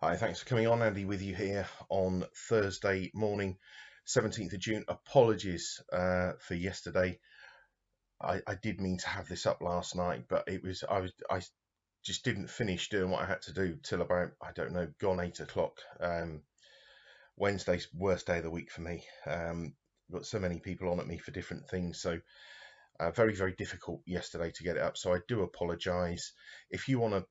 Hi, thanks for coming on. Andy with you here on Thursday morning, 17th of June. Apologies for yesterday. I did mean to have this up last night, but I just didn't finish doing what I had to do till about, I don't know, gone 8 o'clock. Wednesday's worst day of the week for me. Got so many people on at me for different things, so very, very difficult yesterday to get it up. So I do apologise. If you want to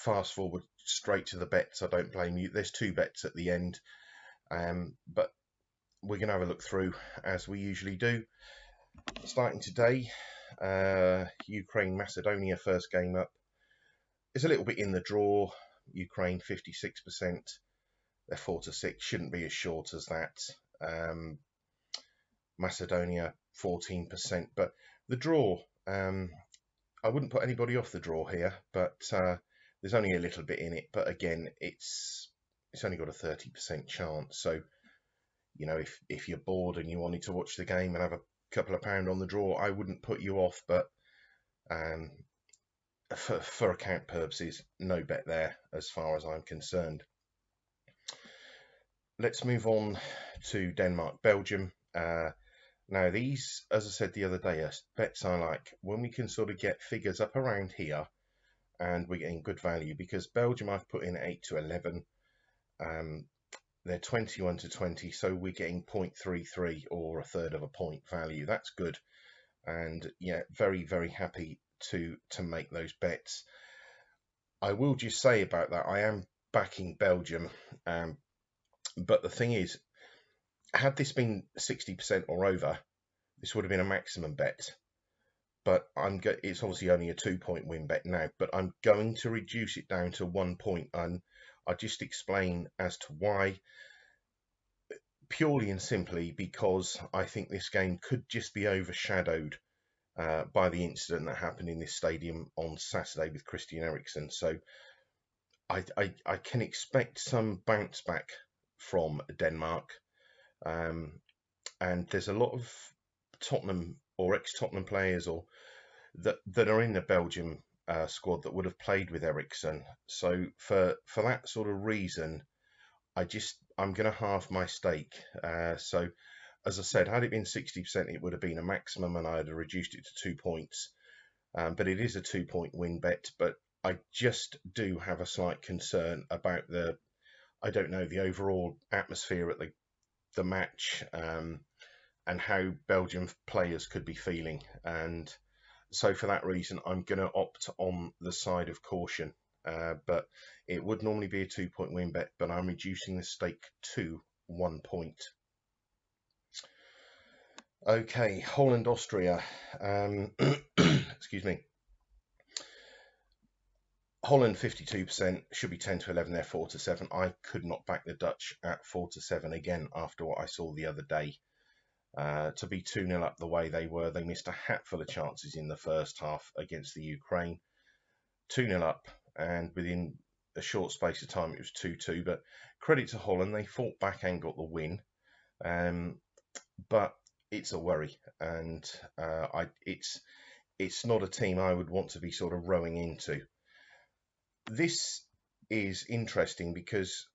fast forward straight to the bets, I don't blame you. There's two bets at the end, but we're going to have a look through as we usually do. Starting today, Ukraine Macedonia first game up. It's a little bit in the draw. Ukraine 56%. They're 4-6. Shouldn't be as short as that. Macedonia 14%, but the draw. I wouldn't put anybody off the draw here, but there's only a little bit in it. But again, it's only got a 30% chance. So, you know, if you're bored and you wanted to watch the game and have a couple of pound on the draw, I wouldn't put you off. But for account purposes, no bet there as far as I'm concerned. Let's move on to Denmark, Belgium. Now, these, as I said the other day, are bets I like when we can sort of get figures up around here and we're getting good value, because Belgium I've put in 8-11. They're 21-20, so we're getting 0.33 or a third of a point value. That's good. And yeah, very, very happy to make those bets. I will just say about that, I am backing Belgium, but the thing is, had this been 60% or over, this would have been a maximum bet. But it's obviously only a 2-point win bet now, but I'm going to reduce it down to 1 point, and I'll just explain as to why. Purely and simply because I think this game could just be overshadowed by the incident that happened in this stadium on Saturday with Christian Eriksen. So I can expect some bounce back from Denmark. And there's a lot of Tottenham or ex-Tottenham players or that are in the Belgium squad that would have played with Eriksen. So for that sort of reason, I'm going to halve my stake. So as I said, had it been 60%, it would have been a maximum, and I'd have reduced it to 2 points. But it is a 2-point win bet. But I just do have a slight concern about the overall atmosphere at the match, and how Belgian players could be feeling. And so for that reason, I'm going to opt on the side of caution. But it would normally be a 2-point win bet, but I'm reducing the stake to 1 point. Okay, Holland, Austria. Excuse me. Holland 52%, should be 10-11. They're 4-7. I could not back the Dutch at 4-7 again after what I saw the other day. To be 2-0 up the way they were, they missed a hatful of chances in the first half against the Ukraine. 2-0 up, and within a short space of time it was 2-2. But credit to Holland, they fought back and got the win. But it's a worry, and it's not a team I would want to be sort of rowing into. This is interesting because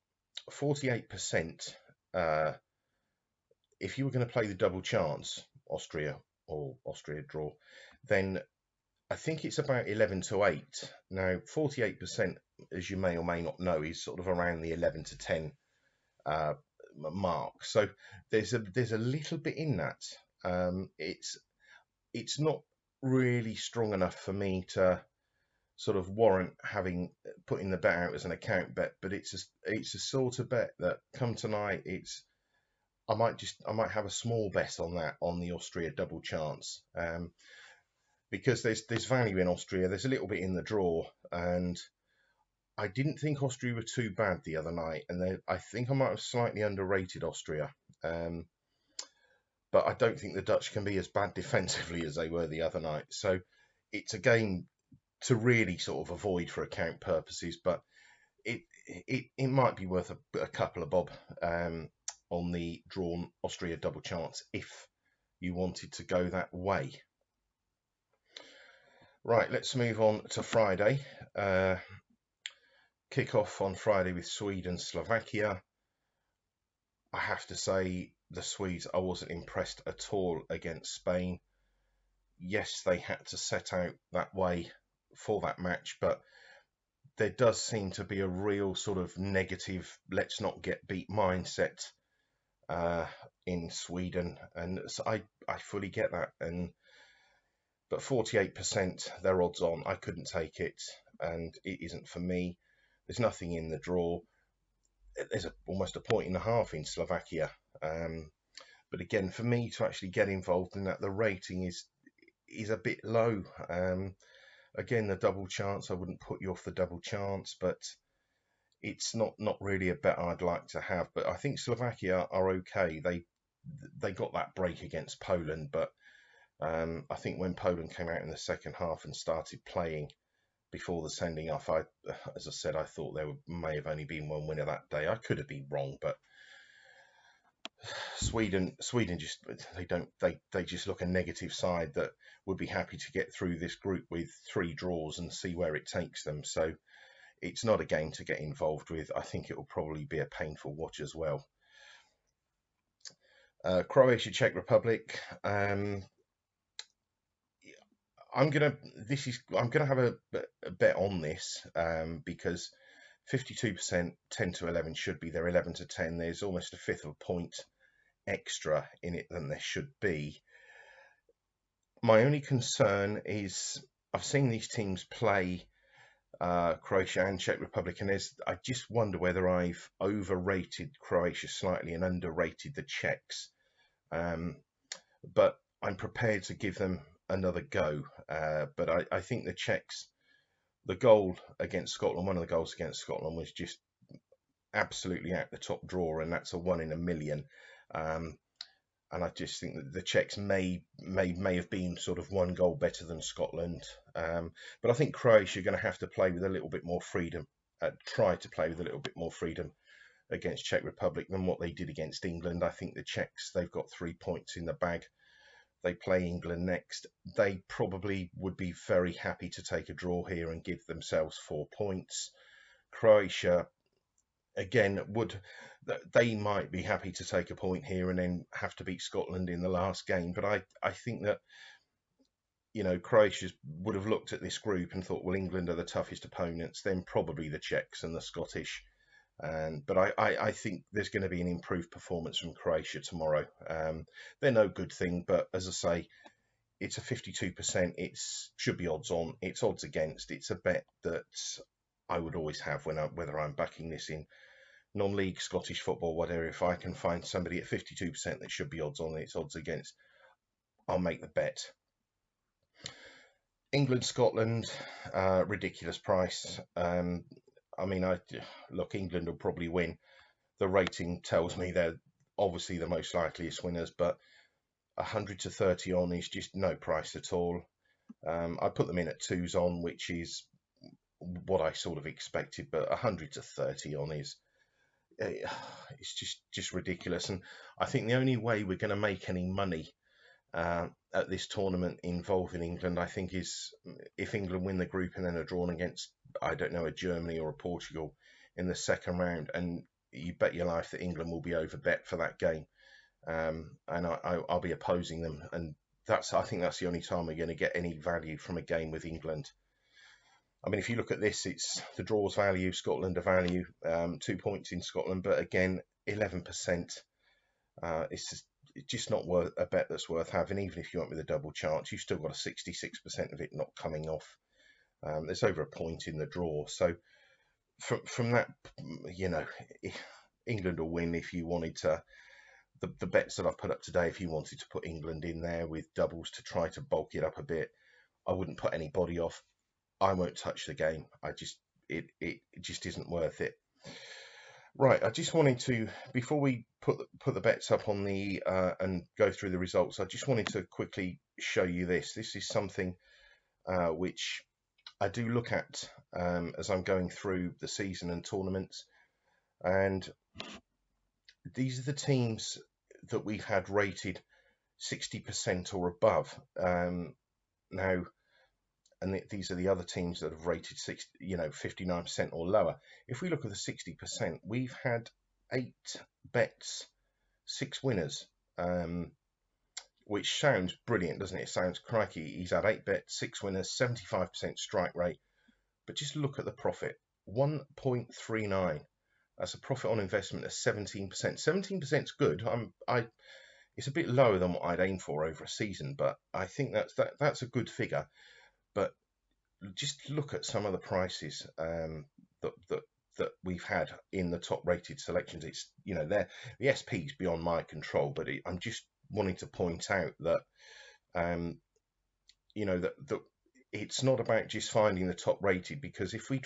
48%, if you were going to play the double chance, Austria draw, then I think it's about 11-8. Now, 48%, as you may or may not know, is sort of around the 11-10 mark. So there's a little bit in that. It's not really strong enough for me to sort of warrant putting the bet out as an account bet, but it's a sort of bet that come tonight, I might have a small bet on that, on the Austria double chance, because there's value in Austria. There's a little bit in the draw, and I didn't think Austria were too bad the other night, and I think I might have slightly underrated Austria, but I don't think the Dutch can be as bad defensively as they were the other night. So it's a game to really sort of avoid for account purposes, but it might be worth a couple of bob on the drawn Austria double chance if you wanted to go that way. Right, let's move on to Friday. kick off on Friday with Sweden, Slovakia. I have to say, the Swedes, I wasn't impressed at all against Spain. Yes, they had to set out that way for that match, but there does seem to be a real sort of negative, let's not get beat mindset in Sweden, and so I fully get that. But 48% their odds on, I couldn't take it, and it isn't for me. There's nothing in the draw. There's almost a point and a half in Slovakia, but again, for me to actually get involved in that, the rating is a bit low. Again, the double chance, I wouldn't put you off the double chance, but it's not really a bet I'd like to have. But I think Slovakia are okay. They got that break against Poland, but I think when Poland came out in the second half and started playing before the sending off, as I said, I thought there may have only been one winner that day. I could have been wrong, but Sweden just they just look a negative side that would be happy to get through this group with 3 draws and see where it takes them. So it's not a game to get involved with. I think it will probably be a painful watch as well. Croatia, Czech Republic. I'm gonna have a bet on this because 52%, 10 to 11 should be there, 11 to 10. There's almost a fifth of a point extra in it than there should be. My only concern is I've seen these teams play Croatia and Czech Republic, and I just wonder whether I've overrated Croatia slightly and underrated the Czechs. But I'm prepared to give them another go. But I think the Czechs, the goal against Scotland, one of the goals against Scotland was just absolutely out the top drawer, and that's a 1 in a million. And I just think that the Czechs may have been sort of 1 goal better than Scotland. But I think Croatia are going to have to play with a little bit more freedom, try to play with a little bit more freedom against Czech Republic than what they did against England. I think the Czechs, they've got 3 points in the bag. They play England next. They probably would be very happy to take a draw here and give themselves 4 points. Croatia, again, they might be happy to take a point here and then have to beat Scotland in the last game. But I think that, Croatia would have looked at this group and thought, well, England are the toughest opponents, then probably the Czechs and the Scottish. But I think there's going to be an improved performance from Croatia tomorrow. They're no good thing, but as I say, it's a 52%. It should be odds on. It's odds against. It's a bet that I would always have whether I'm backing this in non-league, Scottish football, whatever. If I can find somebody at 52% that should be odds on, it's odds against, I'll make the bet. England, Scotland, ridiculous price. Look, England will probably win. The rating tells me they're obviously the most likeliest winners, but 100 to 30 on is just no price at all. I put them in at 2s on, which is what I sort of expected, but 100 to 30 on it's just ridiculous. And I think the only way we're going to make any money at this tournament involving England, I think, is if England win the group and then are drawn against, I don't know, a Germany or a Portugal in the second round, and you bet your life that England will be overbet for that game, and I'll be opposing them, and I think that's the only time we're going to get any value from a game with England. I mean, if you look at this, it's the draws value, Scotland a value, 2 points in Scotland, but again, 11%. It's just not worth a bet that's worth having. Even if you went with a double chance, you've still got a 66% of it not coming off. There's over a point in the draw. So from that, England will win. If you wanted to, the bets that I've put up today, if you wanted to put England in there with doubles to try to bulk it up a bit, I wouldn't put anybody off. I won't touch the game. It just isn't worth it. Right, I just wanted to, before we put the bets up on the and go through the results, I just wanted to quickly show you this. This is something which I do look at as I'm going through the season and tournaments, and these are the teams that we've had rated 60% or above. Now, and these are the other teams that have rated 59% or lower. If we look at the 60%, we've had 8 bets, 6 winners, which sounds brilliant, doesn't it? It sounds crikey. He's had 8 bets, 6 winners, 75% strike rate. But just look at the profit, 1.39. That's a profit on investment of 17%. 17% is good. It's a bit lower than what I'd aim for over a season, but I think that's a good figure. But just look at some of the prices that we've had in the top rated selections. It's the SP is beyond my control, but I'm just wanting to point out that that it's not about just finding the top rated, because if we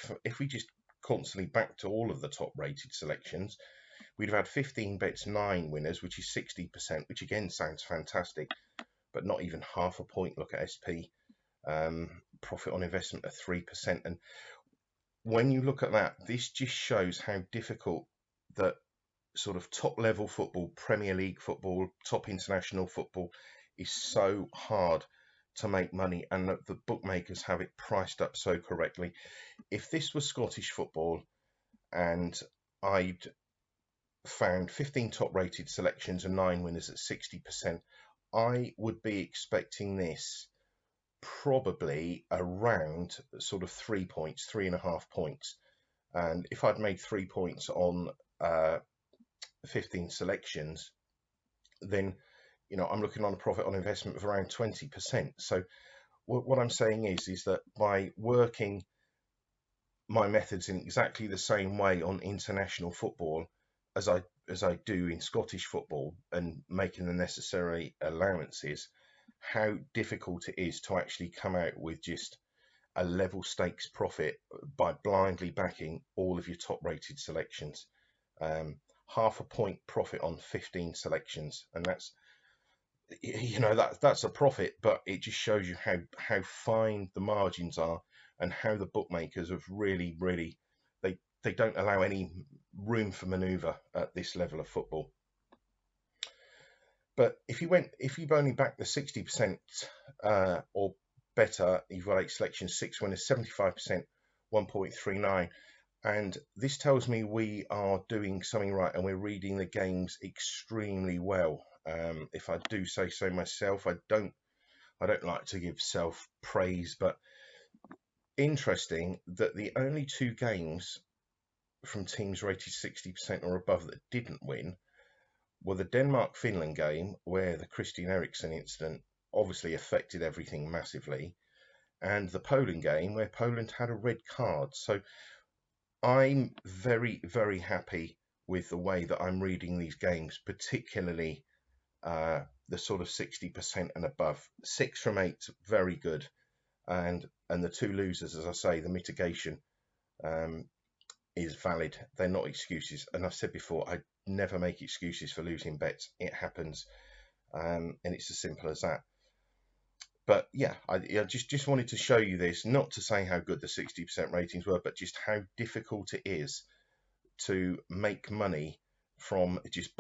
just constantly back to all of the top rated selections, we'd have had 15 bets, 9 winners, which is 60%, which again sounds fantastic, but not even half a point. Look at SP, profit on investment of 3%. And when you look at that, this just shows how difficult that sort of top level football, Premier League football, top international football is so hard to make money, and that the bookmakers have it priced up so correctly. If this was Scottish football and I'd found 15 top rated selections and 9 winners at 60%, I would be expecting this probably around sort of 3 points, 3.5 points. And if I'd made 3 points on 15 selections, then I'm looking on a profit on investment of around 20%. So what I'm saying is that by working my methods in exactly the same way on international football as I do in Scottish football, and making the necessary allowances, how difficult it is to actually come out with just a level stakes profit by blindly backing all of your top rated selections. Half a point profit on 15 selections, and that's that's a profit, but it just shows you how fine the margins are, and how the bookmakers have really they don't allow any room for maneuver at this level of football. But if you've only backed the 60% or better, you've got 8 selections, 6 winners, 75%, 1.39. And this tells me we are doing something right, and we're reading the games extremely well. If I do say so myself, I don't like to give self praise, but interesting that the only 2 games from teams rated 60% or above that didn't win were the Denmark-Finland game, where the Christian Eriksen incident obviously affected everything massively, and the Poland game, where Poland had a red card. So I'm very, very happy with the way that I'm reading these games, particularly the sort of 60% and above. 6 from 8, very good. And the 2 losers, as I say, the mitigation is valid. They're not excuses. And I've said before, I never make excuses for losing bets. It happens. And it's as simple as that. But yeah, I just wanted to show you this, not to say how good the 60% ratings were, but just how difficult it is to make money from just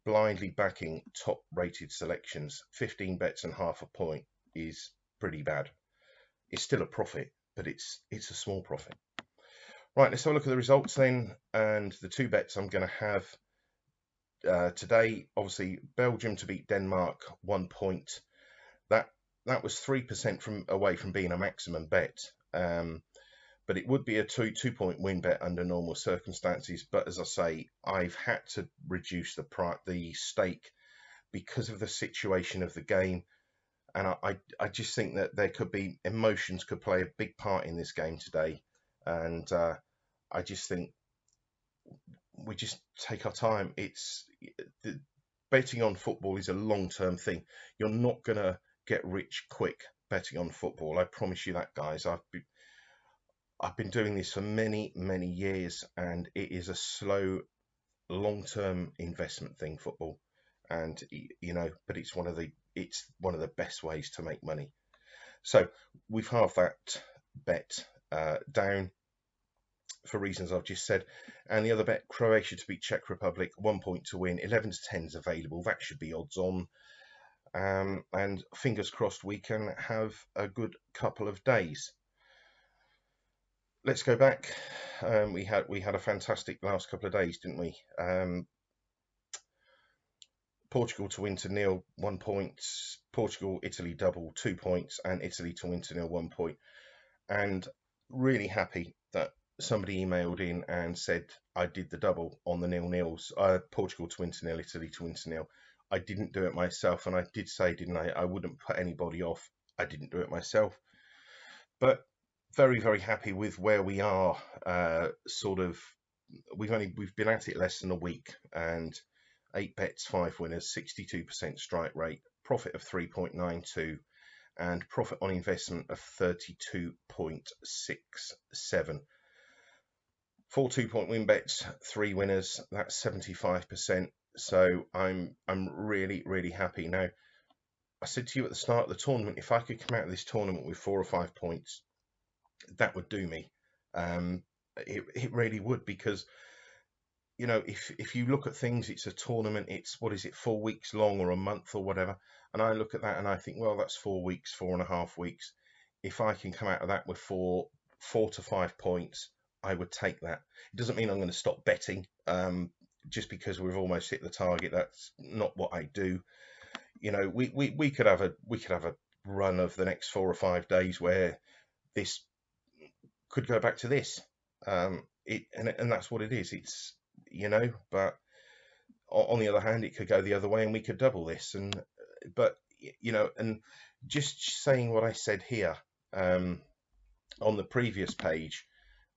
blindly backing top rated selections. 15 bets and half a point is pretty bad. It's still a profit, but it's a small profit. Right, let's have a look at the results then. And the 2 bets I'm going to have today, obviously Belgium to beat Denmark, 1 point. That was 3% away from being a maximum bet. But it would be a 2-point win bet under normal circumstances. But as I say, I've had to reduce the stake because of the situation of the game. And I just think that there could be emotions could play a big part in this game today. And I just think we just take our time. Betting on football is a long-term thing. You're not going to get rich quick betting on football. I promise you that, guys. I've been doing this for many, many years, and it is a slow, long-term investment thing, football. And but it's one of the best ways to make money. So we've halved that bet down for reasons I've just said. And the other bet, Croatia to beat Czech Republic, 1 point to win, 11 to 10 is available. That should be odds on. and fingers crossed we can have a good couple of days. Let's go back. We had a fantastic last couple of days, didn't we? Portugal to win to nil, 1 point. Portugal, Italy double, 2 points, and Italy to win to nil, 1 point. And really happy that somebody emailed in and said I did the double on the 0-0s. Portugal to win to nil, Italy to win to nil. I didn't do it myself, and I did say, didn't I? I wouldn't put anybody off. I didn't do it myself, but very, very happy with where we are. We've been at it less than a week, and 8 bets, 5 winners, 62% strike rate, profit of 3.92, and profit on investment of 32.67. 4 2-point win bets, 3 winners, that's 75%. So I'm really, really happy. Now, I said to you at the start of the tournament, if I could come out of this tournament with 4 or 5 points, that would do me. It really would, because if you look at things, it's a tournament, it's, 4 weeks long or a month or whatever, and I look at that and I think, well, that's 4 weeks, 4.5 weeks. If I can come out of that with 4 to 5 points, I would take that. It doesn't mean I'm going to stop betting just because we've almost hit the target. That's not what I do. We could have a run of the next 4 or 5 days where this could go back to this, and that's what it is. It's but on the other hand, it could go the other way and we could double this. And just saying what I said here on the previous page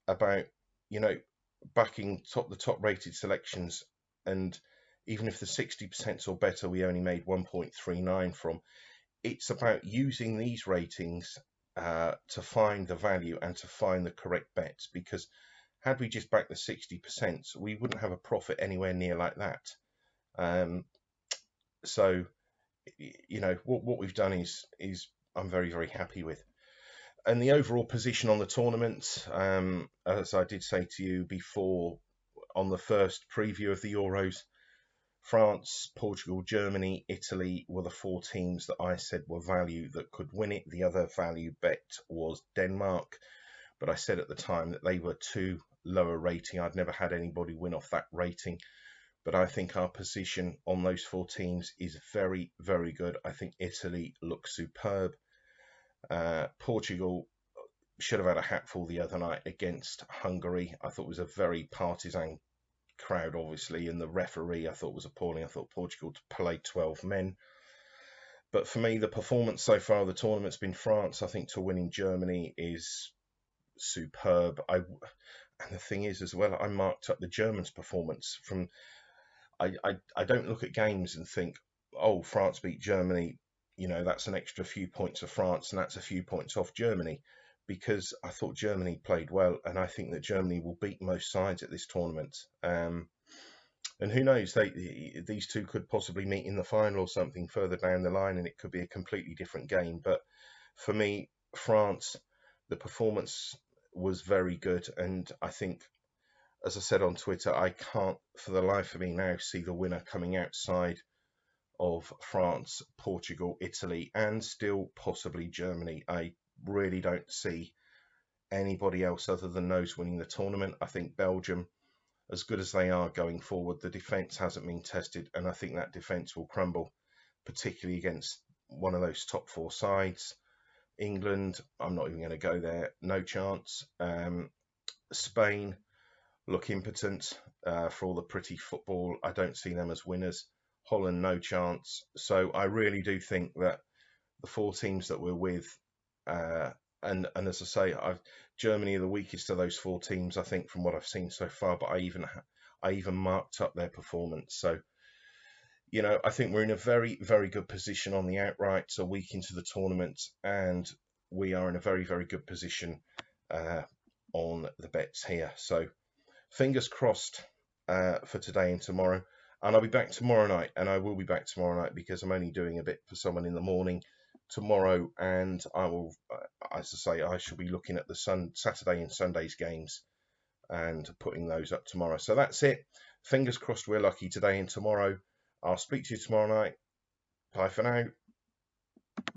about backing the top rated selections, and even if the 60% or better we only made 1.39 from, it's about using these ratings to find the value and to find the correct bets, because had we just backed the 60%, we wouldn't have a profit anywhere near like that. So what we've done is I'm very, very happy with. And the overall position on the tournament, as I did say to you before on the first preview of the Euros, France, Portugal, Germany, Italy were the 4 teams that I said were value that could win it. The other value bet was Denmark, but I said at the time that they were too lower rating. I'd never had anybody win off that rating, but I think our position on those 4 teams is very, very good. I think Italy looks superb. Portugal should have had a hatful the other night against Hungary. I thought it was a very partisan crowd, obviously, and the referee I thought was appalling. I thought Portugal played 12 men. But for me, the performance so far of the tournament's been France. I think to win in Germany is superb. And the thing is as well, I marked up the Germans' performance from. I don't look at games and think, oh, France beat Germany, that's an extra few points of France and that's a few points off Germany, because I thought Germany played well, and I think that Germany will beat most sides at this tournament. And who knows, these two could possibly meet in the final or something further down the line, and it could be a completely different game. But for me, France, the performance was very good, and I think, as I said on Twitter, I can't for the life of me now see the winner coming outside of France, Portugal, Italy, and still possibly Germany. I really don't see anybody else other than those winning the tournament. I think Belgium, as good as they are going forward, the defence hasn't been tested, and I think that defence will crumble, particularly against one of those top 4 sides. England, I'm not even going to go there, no chance. Spain look impotent for all the pretty football. I don't see them as winners. Holland, no chance. So I really do think that the 4 teams that we're with, and as I say, Germany are the weakest of those 4 teams, I think, from what I've seen so far. But I even marked up their performance. So I think we're in a very, very good position on the outrights a week into the tournament, and we are in a very, very good position on the bets here. So fingers crossed for today and tomorrow. And I'll be back tomorrow night, and I will be back tomorrow night because I'm only doing a bit for someone in the morning tomorrow, and I will, as I say, I shall be looking at the Saturday and Sunday's games and putting those up tomorrow. So that's it. Fingers crossed we're lucky today and tomorrow. I'll speak to you tomorrow night. Bye for now.